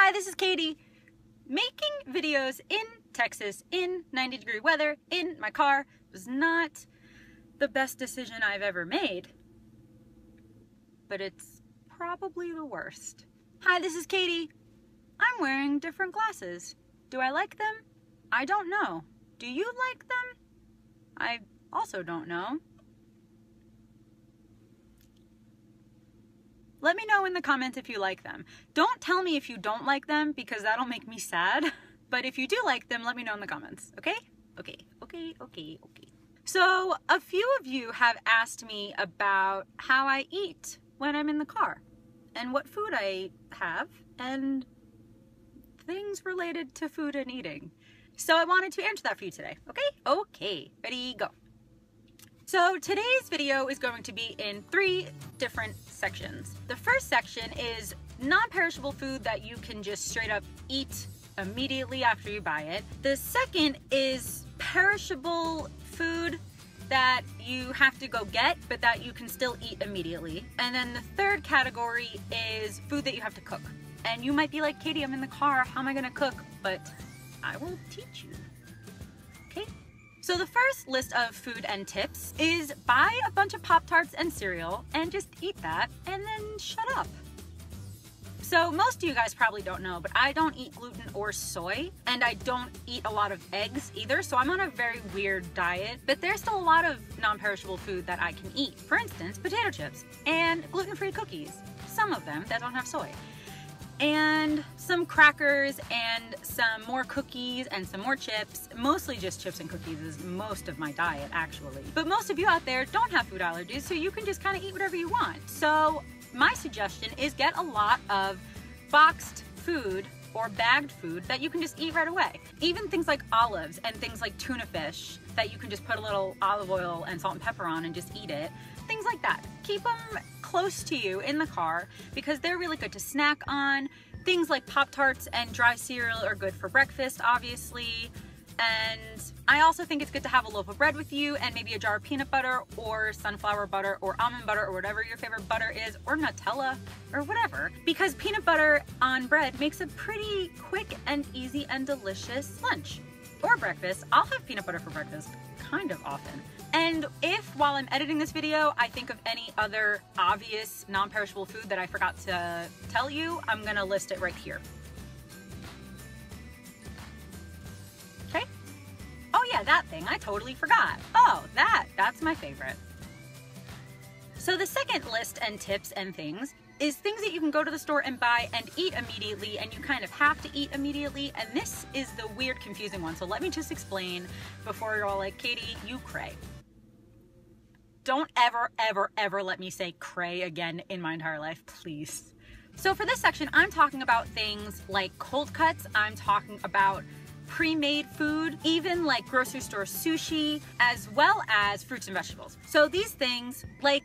Hi, this is Katie. Making videos in Texas in 90-degree weather in my car was not the best decision I've ever made, but it's probably the worst. Hi, this is Katie. I'm wearing different glasses. Do I like them? I don't know. Do you like them? I also don't know. Let me know in the comments if you like them. Don't tell me if you don't like them because that'll make me sad. But if you do like them, let me know in the comments, okay? Okay. So a few of you have asked me about how I eat when I'm in the car and what food I have and things related to food and eating. So I wanted to answer that for you today, okay? Okay, ready, go. So today's video is going to be in 3 different sections. The first section is non-perishable food that you can just straight up eat immediately after you buy it. The second is perishable food that you have to go get, but that you can still eat immediately. And then the third category is food that you have to cook. And you might be like, Katie, I'm in the car, how am I gonna cook? But I will teach you, okay? So the first list of food and tips is buy a bunch of Pop-Tarts and cereal and just eat that and then shut up. So most of you guys probably don't know, but I don't eat gluten or soy, and I don't eat a lot of eggs either, so I'm on a very weird diet, but there's still a lot of non-perishable food that I can eat. For instance, potato chips and gluten-free cookies, some of them that don't have soy, and some crackers and some more cookies and some more chips. Mostly just chips and cookies is most of my diet, actually. But most of you out there don't have food allergies, so you can just kind of eat whatever you want. So my suggestion is get a lot of boxed food or bagged food that you can just eat right away. Even things like olives and things like tuna fish that you can just put a little olive oil and salt and pepper on and just eat it. Things like that. Keep them close to you in the car because they're really good to snack on. Things like Pop-Tarts and dry cereal are good for breakfast, obviously. And I also think it's good to have a loaf of bread with you and maybe a jar of peanut butter or sunflower butter or almond butter or whatever your favorite butter is, or Nutella or whatever, because peanut butter on bread makes a pretty quick and easy and delicious lunch or breakfast. I'll have peanut butter for breakfast kind of often. And if while I'm editing this video I think of any other obvious non-perishable food that I forgot to tell you, I'm gonna list it right here. Okay? Oh yeah, that thing, I totally forgot. Oh, that's my favorite. So the second list and tips and things is things that you can go to the store and buy and eat immediately, and you kind of have to eat immediately, and this is the weird, confusing one. So let me just explain before you're all like, Katie, you cray. Don't ever let me say cray again in my entire life, please. So for this section, I'm talking about things like cold cuts, I'm talking about pre-made food, even like grocery store sushi, as well as fruits and vegetables. So these things, like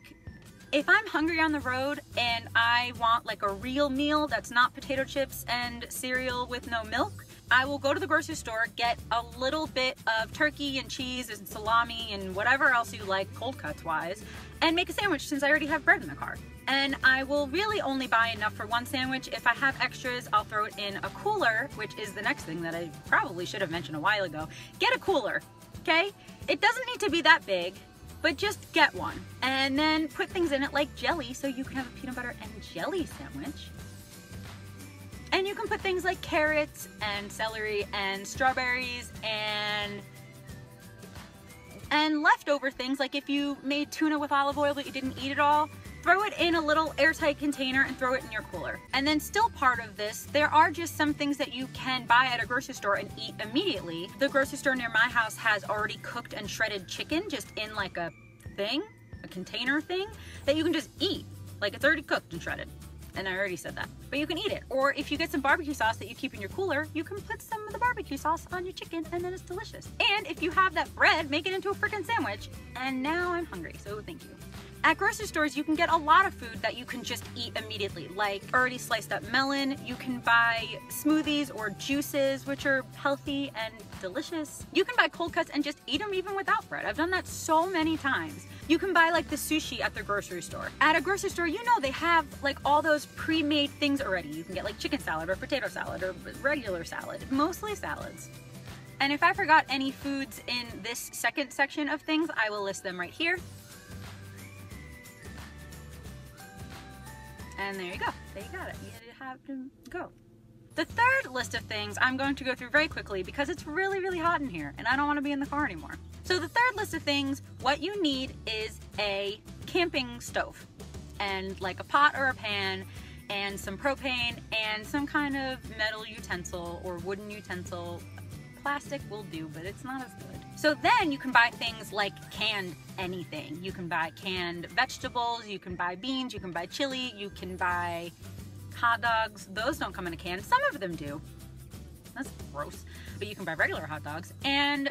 if I'm hungry on the road and I want like a real meal that's not potato chips and cereal with no milk, I will go to the grocery store, get a little bit of turkey and cheese and salami and whatever else you like cold cuts wise, and make a sandwich since I already have bread in the car. And I will really only buy enough for one sandwich. If I have extras, I'll throw it in a cooler, which is the next thing that I probably should have mentioned a while ago. Get a cooler, okay? It doesn't need to be that big, but just get one. And then put things in it like jelly, so you can have a peanut butter and jelly sandwich. And you can put things like carrots and celery and strawberries and leftover things, like if you made tuna with olive oil but you didn't eat it all, throw it in a little airtight container and throw it in your cooler. And then still part of this, there are just some things that you can buy at a grocery store and eat immediately. The grocery store near my house has already cooked and shredded chicken just in like a thing, a container thing, that you can just eat. Like it's already cooked and shredded. And I already said that, but you can eat it. Or if you get some barbecue sauce that you keep in your cooler, you can put some of the barbecue sauce on your chicken and then it's delicious. And if you have that bread, make it into a freaking sandwich. And now I'm hungry, so thank you. At grocery stores, you can get a lot of food that you can just eat immediately, like already sliced up melon. You can buy smoothies or juices, which are healthy and delicious. You can buy cold cuts and just eat them even without bread. I've done that so many times. You can buy like the sushi at the grocery store. At a grocery store, you know they have like all those pre-made things already. You can get like chicken salad or potato salad or regular salad, mostly salads. And if I forgot any foods in this second section of things, I will list them right here. And there you go. There you got it. You have to go. The third list of things I'm going to go through very quickly because it's really, really hot in here and I don't want to be in the car anymore. So the third list of things, what you need is a camping stove and like a pot or a pan and some propane and some kind of metal utensil or wooden utensil. Plastic will do, but it's not as good. So then you can buy things like canned anything. You can buy canned vegetables, you can buy beans, you can buy chili, you can buy hot dogs. Those don't come in a can. Some of them do. That's gross. But you can buy regular hot dogs and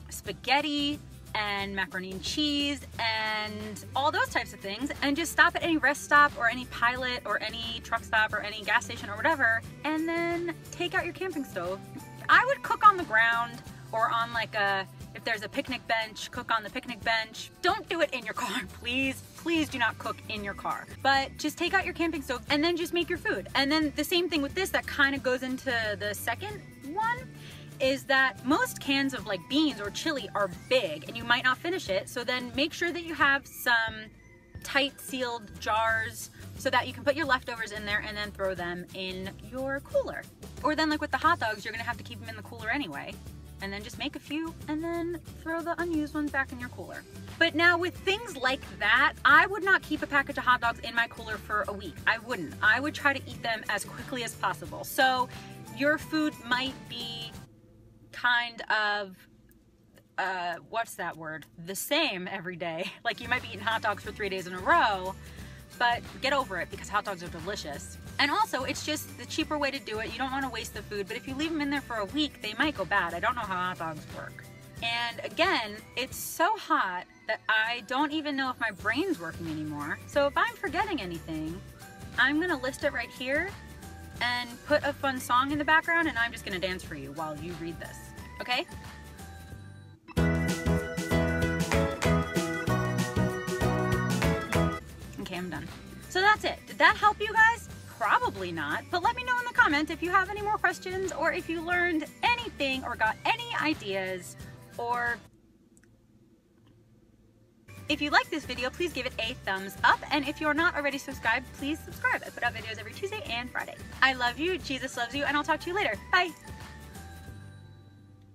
spaghetti and macaroni and cheese and all those types of things, and just stop at any rest stop or any pilot or any truck stop or any gas station or whatever, and then take out your camping stove. I would cook on the ground or on like if there's a picnic bench, cook on the picnic bench. Don't do it in your car, please. Please do not cook in your car. But just take out your camping stove and then just make your food. And then the same thing with this that kind of goes into the second one is that most cans of like beans or chili are big and you might not finish it. So then make sure that you have some tight sealed jars so that you can put your leftovers in there and then throw them in your cooler. Or then like with the hot dogs, you're gonna have to keep them in the cooler anyway. And then just make a few and then throw the unused ones back in your cooler. But now with things like that, I would not keep a package of hot dogs in my cooler for a week. I wouldn't. I would try to eat them as quickly as possible. So your food might be kind of, what's that word? The same every day. Like you might be eating hot dogs for 3 days in a row, but get over it because hot dogs are delicious. And also, it's just the cheaper way to do it. You don't want to waste the food, but if you leave them in there for a week, they might go bad. I don't know how hot dogs work. And again, it's so hot that I don't even know if my brain's working anymore. So if I'm forgetting anything, I'm gonna list it right here and put a fun song in the background, and I'm just gonna dance for you while you read this, okay? Okay, I'm done. So that's it. Did that help you guys? Probably not, but let me know in the comments if you have any more questions or if you learned anything or got any ideas, or if you like this video, please give it a thumbs up, and if you're not already subscribed, please subscribe. I put out videos every Tuesday and Friday. I love you, Jesus loves you, and I'll talk to you later. Bye!